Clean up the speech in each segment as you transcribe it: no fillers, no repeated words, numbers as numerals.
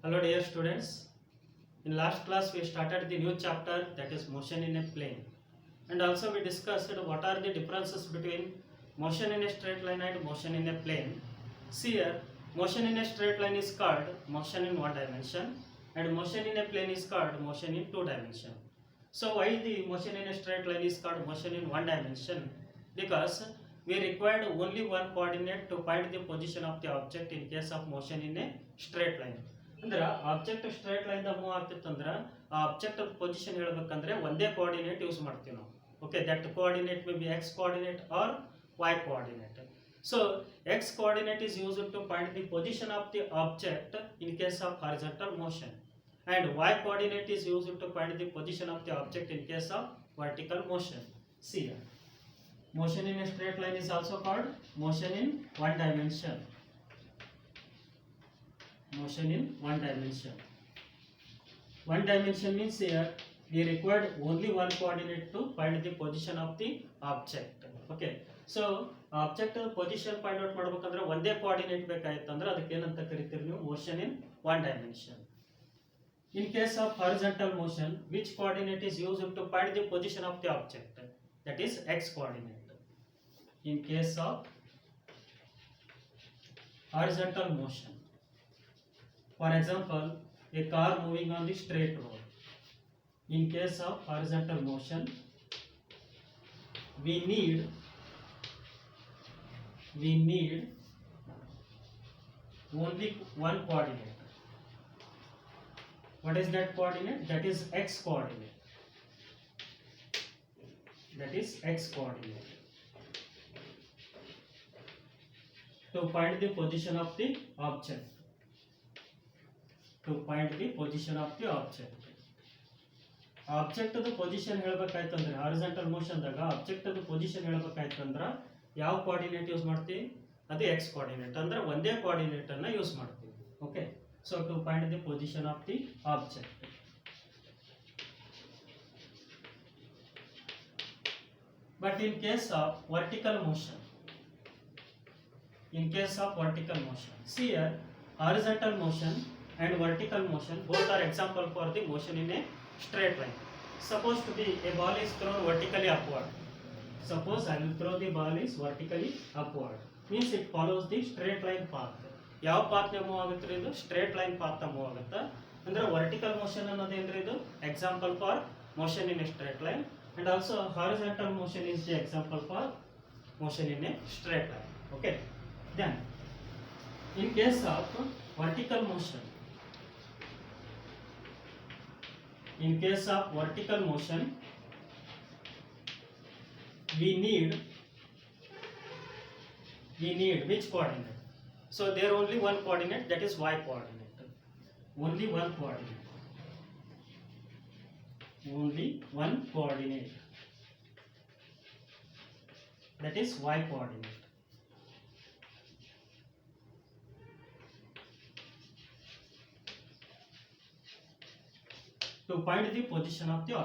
Hello dear students. In last class we started the new chapter, that is motion in a plane, and also we discussed what are the differences between motion in a straight line and motion in a plane. See here, motion in a straight line is called motion in one dimension and motion in a plane is called motion in two dimension. So why the motion in a straight line is called motion in one dimension? Because we required only one coordinate to find the position of the object in case of motion in a straight line. ಅಂದ್ರೆ object straight line ದ move ಆಗ್ತಿತ್ತಂದ್ರ ಆ object position ಹೇಳ್ಬೇಕಂದ್ರೆ ಒಂದೇ coordinate use ಮಾಡ್ತೀವಿ ನಾವು. Okay, that coordinate may be x coordinate or y coordinate. So x coordinate is used to find the position of the object in case of horizontal motion, and y coordinate is used to find the position of the object in case of vertical motion. See here, motion in a straight line is also called motion in one dimension. Motion in one dimension. One dimension means here we required only one coordinate to find the position of the object. Okay, so object position find out ಮಾಡಬೇಕಂದ್ರೆ ಒಂದೇ coordinate ಬೇಕಾಗಿತ್ತಂದ್ರೆ ಅದಕ್ಕೆ ಏನಂತ ಕರೀತೀರಿ ನೀವು? motion in one dimension. In case of horizontal motion, which coordinate is used to find the position of the object? That is x coordinate. In case of horizontal motion, for example, a car moving on the straight road. In case of horizontal motion, we need only one coordinate. What is that coordinate? That is x coordinate. That is x coordinate. To find the position of the object. To find the position of the object. Object position ಹೇಳ್ಬೇಕಾಯ್ತಂದ್ರೆ horizontal motion ದಾಗ object position ಹೇಳ್ಬೇಕಾಯ್ತಂದ್ರ ಯಾವ coordinate use ಮಾಡ್ತೀವಿ? ಅದು X coordinate, ಅಂದ್ರೆ ಒಂದೇ coordinate ಅನ್ನ use ಮಾಡ್ತೀವಿ. Okay, so to find the position of the object. But in case of vertical motion, see here, horizontal motion and vertical motion both are example for the motion in a straight line. Suppose to be a ball is thrown vertically upward. Suppose I will throw the ball is vertically upward. Means it follows the straight line path. ಯಾವ path move ಆಗುತ್ತೆ? ಇದು straight line path move ಆಗುತ್ತೆ. ಅಂದ್ರೆ vertical motion ಅನ್ನೋದು ಏನ್ರಿ? ಇದು example for motion in a straight line, and also horizontal motion is the example for motion in a straight line. Okay, then in case of vertical motion, we need which coordinate? So there only one coordinate, that is y coordinate. Only one coordinate. That is y coordinate. To find the position of the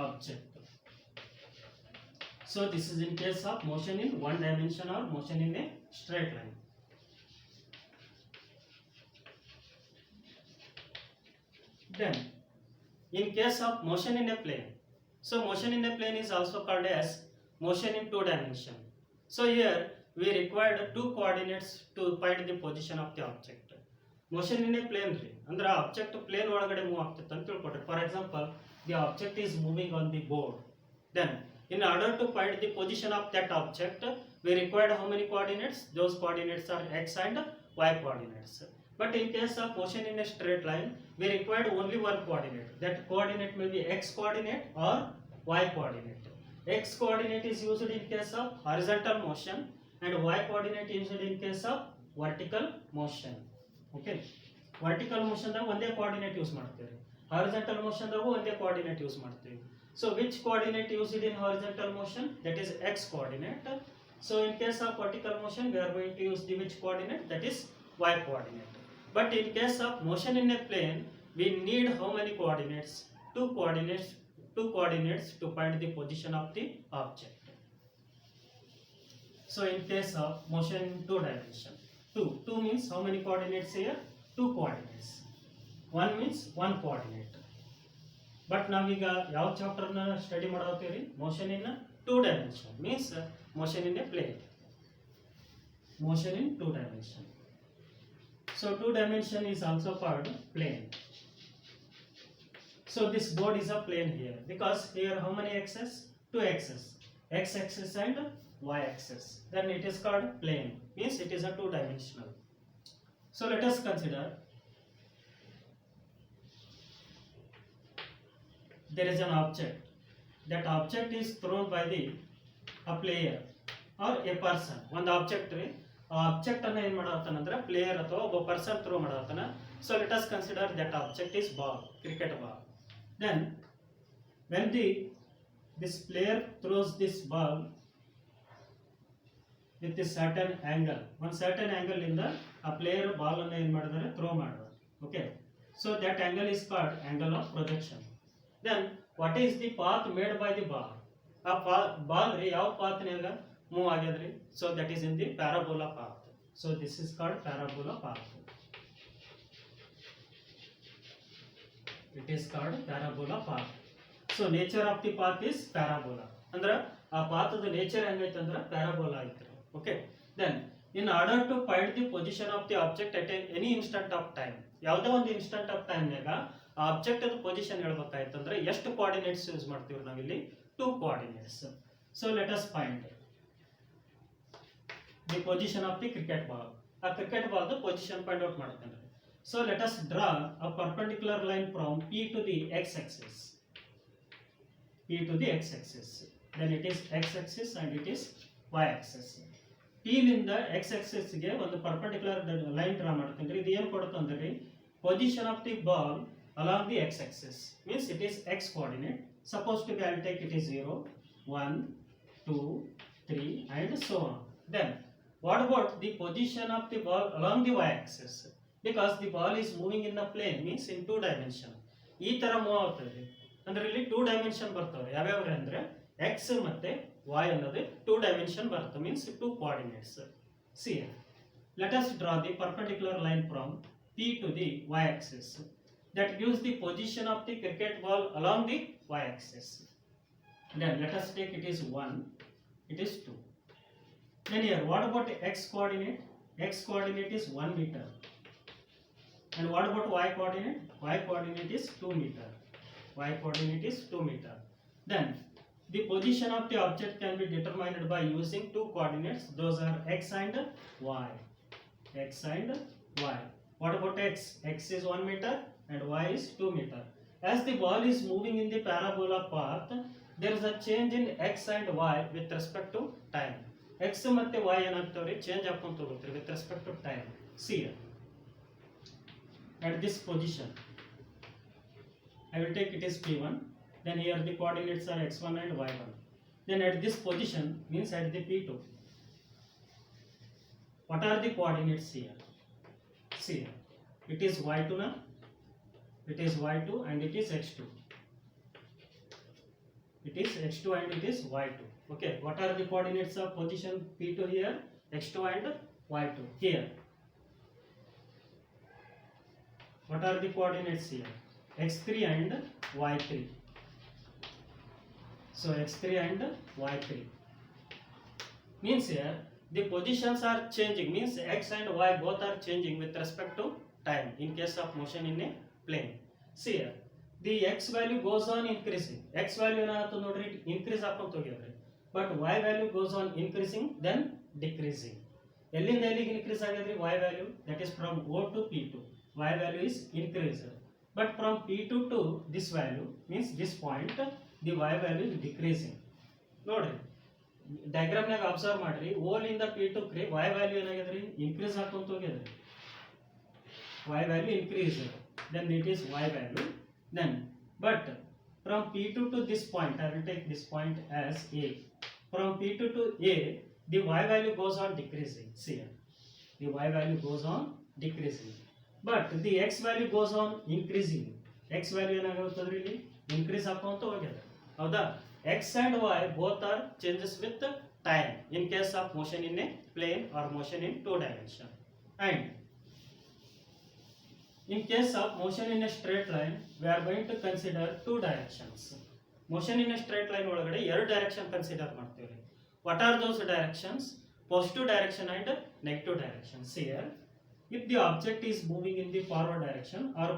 object. So this is in case of motion in one dimension or motion in a straight line. Then in case of motion in a plane, so motion in a plane is also called as motion in two dimension. So here we required two coordinates to find the position of the object. Motion in a plane ರೀ, ಅಂದ್ರೆ object plane ಒಳಗಡೆ move ಆಗ್ತಿತ್ತು ಅಂತ ತಿಳ್ಕೊಟ್ರಿ. For example, the object is moving on the board. Then in order to find the position of that object, we required how many coordinates? Those coordinates are x and y coordinates. But in case of motion in a straight line, we required only one coordinate. That coordinate may be x coordinate or y coordinate. X coordinate is used in case of horizontal motion and y coordinate is used in case of vertical motion. Okay, vertical motion ದಾಗ ಒಂದೇ coordinate use ಮಾಡ್ತೀವಿ, horizontal motion ದಾಗೂ ಒಂದೇ coordinate use ಮಾಡ್ತೀವಿ. So which coordinate used in horizontal motion? That is x coordinate. So in case of vertical motion we are going to use the which coordinate? That is y coordinate. But in case of motion in a plane, we need how many coordinates? Two coordinates to find the position of the object. So in case of motion in two dimension, 2 means how many coordinates here? 2 coordinates. 1 means 1 coordinate. But ನಾವೀಗ ಯಾವ ಚಾಪ್ಟರ್ನ study ಮಾಡತ್ತೀವಿ? Motion in 2 dimension means motion in a plane. Motion in 2 dimension. So 2 dimension is also called plane. So this board is a plane here because here how many axes? 2 axes, x axis and y axis. Then it is called plane, means it is a 2 dimensional. So let us consider there is an object. That object is thrown by a player or a person. ಒಂದು object ರೀ, ಆ object ಅನ್ನ ಏನ್ ಮಾಡತ್ತಾನಂದ್ರೆ player ಅಥವಾ ಒಬ್ಬ person throw ಮಾಡತ್ತಾನ. So let us consider that object is ball, cricket ball. Then when this player throws this ball with a certain angle, one certain angle ಇಂದ ಆ ಪ್ಲೇಯರ್ ಬಾಲ್ ಅನ್ನು ಏನು ಮಾಡಿದಾರೆ? ಥ್ರೋ ಮಾಡಿದ್ರು. Okay, so that angle is called angle of projection. Then what is the path made by the ball? ಆ ball ರೀ ಯಾವ ಪಾತ್ನ್ಯಾಗ ಮೂವ್ ಆಗ್ಯದ್ರಿ? So that is in the parabola path. So this is called parabola path. It is called parabola path. So nature of the path is parabola. ಅಂದ್ರೆ ಆ ಪಾಥದ nature ಹೆಂಗೈತೆ ಅಂದ್ರೆ parabola ಐತ್ರಿ. Okay, then in order to find the position of the object at any instant of time, ಯಾವುದೇ ಒಂದು instant of ಟೈಮ್ನಾಗ ಆ object ಅದ ಪೊಸಿಷನ್ ಹೇಳ್ಬೇಕಾಯ್ತಂದ್ರೆ ಎಷ್ಟು ಕೋಆರ್ಡಿನೇಟ್ಸ್ ಯೂಸ್ ಮಾಡ್ತೀವಿ ನಾವಿಲ್ಲಿ? 2 coordinates. So let us find the position of the cricket ball. ಆ cricket ball the position find out ಮಾಡ್ತೇನೆ. So let us draw a perpendicular line from P to the x-axis. P to the x-axis. Then it is x-axis and it is y-axis. P ನಿಂದ x-axis ಗೆ ಒಂದು perpendicular line draw ಮಾಡ್ತೀನಿ. ಇದು ಏನು ಕೊಡುತ್ತೆ ಅಂದ್ರೆ position of the ball along the x-axis. Means it is x coordinate. Supposed to be, I will take it is 0, 1, 2, 3 and so on. Then what about the position of the ball along the y-axis? Because the ball is moving in the plane, means in 2 dimension. ಈ ತರ move ಆಗ್ತದೆ ಅಂದ್ರೆ ಇಲ್ಲಿ 2 dimension ಬರ್ತವೆ. ಯಾವ್ಯಾವ ಅಂದ್ರೆ x ಮತ್ತೆ y ಅನ್ನೋದು 2 dimension ಬರುತ್ತೆ, means 2 coordinates. See, let us draw the perpendicular line from P to the y-axis. That gives the position of the cricket ball along the y-axis. Then let us take it is 1, it is 2. Then here, what about the x coordinate? X coordinate is 1 meter. And what about y coordinate? Y coordinate is 2 meter. Y coordinate is 2 meter. Then the position of the object can be determined by using 2 coordinates. Those are x and y. X and y. What about x? X is 1 meter and y is 2 meter. As the ball is moving in the parabola path, there is a change in x and y with respect to time. X ಮತ್ತೆ y ಏನಾಗ್ತವ್ರಿ? Change ಆಗ್ಕೊಂತ ಹೋಗುತ್ತೆ with respect to time. See here. At this position, I will take it is P1. Then here the coordinates are x1 and y1. Then at this position means at the P2. What are the coordinates here? See here. It is y2 now. It is y2 and it is x2. It is x2 and it is y2. Okay. What are the coordinates of position P2 here? x2 and y2. Here. What are the coordinates here? x3 and y3. So x3 and y3 means here the positions are changing, means x and y both are changing with respect to time in case of motion in a plane. See here, the x value goes on increasing. X value ಏನಾಗುತ್ತೆ ನೋಡ್ರಿ, increase ಆಗ್ಕೊಂತ ಹೋಗ್ಯದ್ರಿ. But y value goes on increasing then decreasing. ಎಲ್ಲಿಂದ ಎಲ್ಲಿಗೆ increase ಆಗ್ಯದ್ರಿ? Y value, that is from O to P2. Y value is increased. But from P2 to this value means this point, the y value is decreasing. ನೋಡ್ರಿ ಡಯಾಗ್ರಾಮ್ನಾಗ observe ಮಾಡ್ರಿ, O ಲಿಂದ P2 ಗೆ y value ಏನಾಗ್ಯದ್ರಿ? Increase ಆಗ್ಕೊಂತ ಹೋಗ್ಯದ್ರಿ. Y value increased, then it is y value. Then but from P2 to this point, I will take this point as A. From P2 to A, the y value goes on decreasing. See here, the y value goes on decreasing. But the x value goes on increasing. X value ಏನಾಗುತ್ತದ್ರಿ ಇಲ್ಲಿ? Increase ಆಗ್ಕೊಂತ ಹೋಗ್ಯದ. ಹೌದಾ? X and y both are changes with time in case of motion in a plane or motion in 2 dimension. And in case of motion in a straight line, we are going to consider two directions. Motion in a straight line ಒಳಗಡೆ ಎರಡು direction consider ಮಾಡ್ತೀವಿ. What are those directions? Positive direction and negative direction. Here, if the object is moving in the forward direction or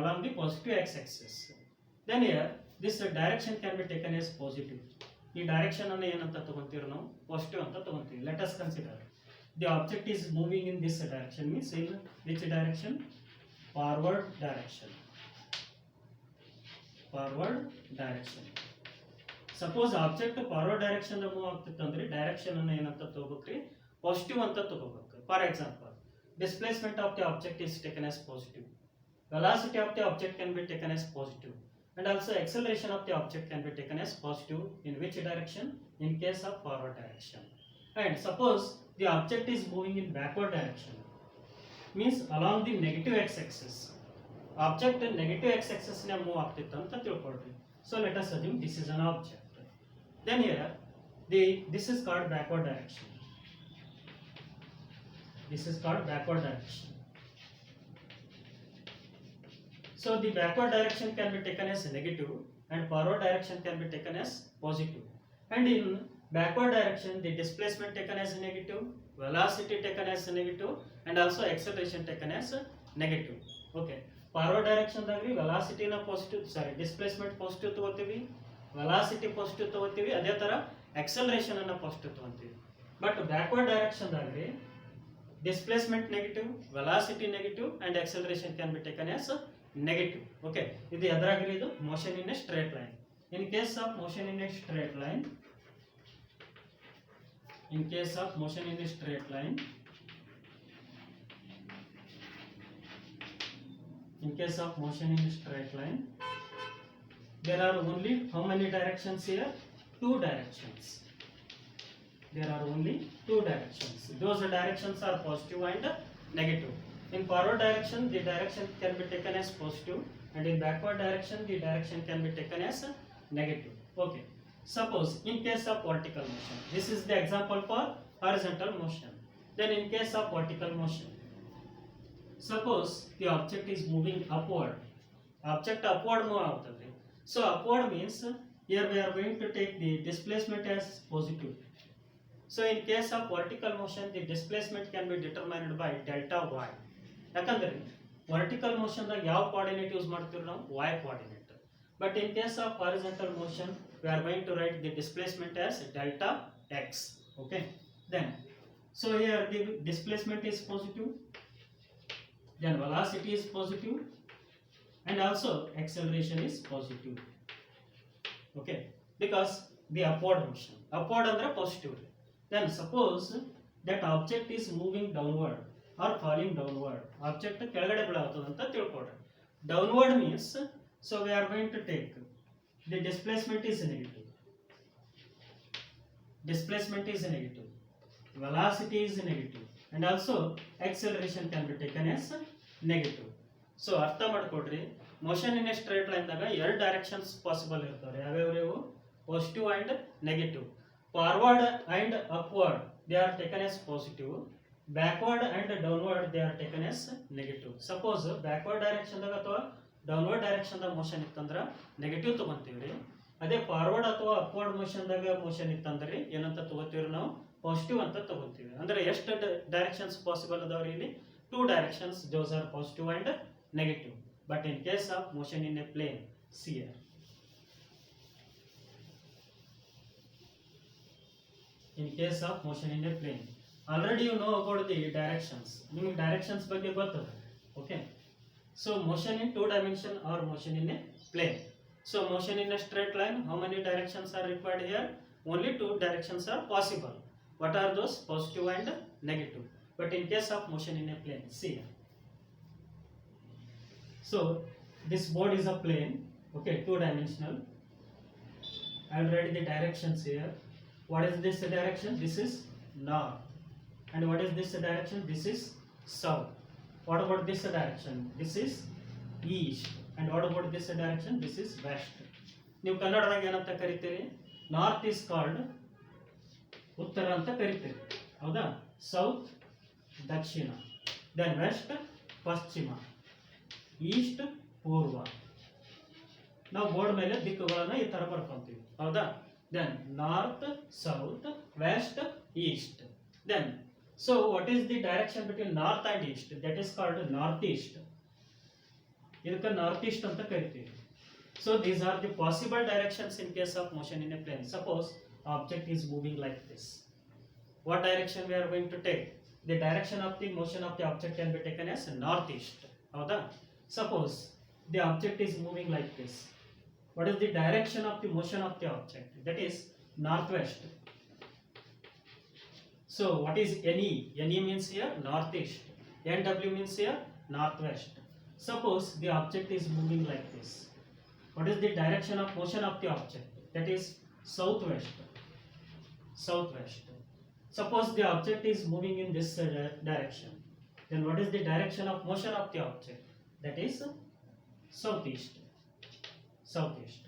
along the positive x-axis, then here this direction can be taken as positive. ಈ direction ಅನ್ನು ಏನಂತ ತಗೊಂತೀವಿ ನಾವು positive ಅಂತ ತಗೊಂತೀವಿ. Let us consider the object is moving in this direction, means in which direction? Forward direction. Forward direction. Suppose object forward direction da move ಆಗ್ತಿತ್ತಂದ್ರೆ direction ಅನ್ನು ಏನಂತ ತಗೋಬೇಕ್ರಿ? Positive ಅಂತ ತಗೋಬೇಕು. For example, displacement of the object is taken as positive. Velocity of the object can be taken as positive. And also acceleration of the object can be taken as positive. In which direction? In case of forward direction. And suppose the object is moving in backward direction, means along the negative x-axis. Object negative x-axis ne move ಆಗ್ತಿತ್ತು ಅಂತ ತಿಳ್ಕೊಳ್ರಿ. So let us assume this is an object. Then here this is called backward direction. This is called backward direction. So the backward direction can be taken as negative and forward direction can be taken as positive. And in backward direction, the displacement taken as negative, velocity taken as negative, and also acceleration taken as negative. Okay. Forward direction dagri velocity na positive, displacement positive ತಗೋತೀವಿ, velocity positive ತಗೋತೀವಿ, ಅದೇ ತರ acceleration ಅನ್ನ positive ತಗೋತೀವಿ. But backward direction dagri displacement negative, velocity negative, and acceleration can be taken as negative. Okay, ಇದು ಎದುರಾಗಿರಿ, ಇದು motion in a straight line. In case of motion in a straight line, in case of motion in a straight line, in case of motion in a straight line, there are only how many directions here? Two directions. There are only two directions. Those directions are positive and negative. In forward direction, the direction can be taken as positive, and in backward direction, the direction can be taken as negative. Okay. Suppose in case of vertical motion, this is the example for horizontal motion. Then in case of vertical motion, suppose the object is moving upward. Object upward move ಆಗ್ತದೆ. So upward means here we are going to take the displacement as positive. So in case of vertical motion, the displacement can be determined by delta y. ಯಾಕಂದ್ರೆ vertical motion ದಾಗ ಯಾವ coordinate use ಮಾಡ್ತೀವಿ ನಾವು? y coordinate. But in case of horizontal motion, we are going to write the displacement as delta x. Okay. Then so here the displacement is positive, then velocity is positive, and also acceleration is positive. Okay, because the upward motion, upward andre positive. Then suppose that object is moving downward or falling downward, object ಕೆಳಗಡೆ ಬೀಳಾಗ್ತದೆ ಅಂತ ತಿಳ್ಕೊಳ್ರಿ. Downward means, so we are going to take the displacement is negative, displacement is negative, velocity is negative, and also acceleration can be taken as negative. So ಅರ್ಥ ಮಾಡ್ಕೊಡ್ರಿ, motion in a straight line ದಾಗ ಎರಡು directions possible ಇರ್ತಾರೆ. ಯಾವ್ಯಾವ? Positive and negative. Forward and upward they are taken as positive, backward and downward they are taken as negative. Suppose backward direction ದಾಗ ಅಥವಾ downward direction ದಾಗ motion ಇತ್ತಂದ್ರ negative ತಗೊಂತೀವ್ರಿ. ಅದೇ ಫಾರ್ವರ್ಡ್ ಅಥವಾ ಅಪ್ವರ್ಡ್ ಮೋಷನ್ ದಾಗ ಮೋಷನ್ ಇತ್ತಂದ್ರೆ ಏನಂತ ತಗೋತೀವ್ರಿ ನಾವು? ಪಾಸಿಟಿವ್ ಅಂತ ತಗೋತೀವಿ. ಅಂದ್ರೆ ಎಷ್ಟು ಡೈರೆಕ್ಷನ್ಸ್ ಪಾಸಿಬಲ್ ಅದಾವ್ರಿ ಇಲ್ಲಿ? Two directions, those are positive and negative. But in case of motion in a plane, see here. In case of motion in a plane, already you know about the directions. ನಿಮಗೆ directions ಬಗ್ಗೆ ಗೊತ್ತದ. Okay. So motion in two dimension or motion in a plane. So motion in a straight line, how many directions are required here? Only two directions are possible. What are those? Positive and negative. But in case of motion in a plane, see here. So this board is a plane, okay, two dimensional. I will write the directions here. What is this direction? This is north. And what is this direction? This is south. What about this direction? This is east. And what about this direction? This is west. ನೀವು ಕನ್ನಡದಾಗ ಏನಂತ ಕರಿತೀರಿ? North is called ಉತ್ತರ ಅಂತ ಕರಿತೀರಿ, ಹೌದಾ? South ದಕ್ಷಿಣ. Then west, ಪಶ್ಚಿಮ. East, ಪೂರ್ವ. ನಾವು board ಮೇಲೆ ದಿಕ್ಕುಗಳನ್ನ ಈ ತರ ಬರ್ಕೊಂತೀವಿ, ಹೌದಾ? Then north, south, west, east. Then so what is the direction between north and east? That is called northeast. ಇದಕ್ಕೆ ನಾರ್ತ್ ಈಸ್ಟ್ ಅಂತ ಕರಿತೀವಿ. So these are the possible directions in case of motion in a plane. Suppose object is moving like this. What direction we are going to take? The direction of the motion of the object can be taken as northeast. ಹೌದಾ? Suppose the object is moving like this. What is the direction of the motion of the object? That is northwest. So what is NE? NE means here northeast. NW means here northwest. Suppose the object is moving like this. What is the direction of motion of the object? That is southwest. Southwest. Suppose the object is moving in this direction. Then what is the direction of motion of the object? That is southeast. Southeast.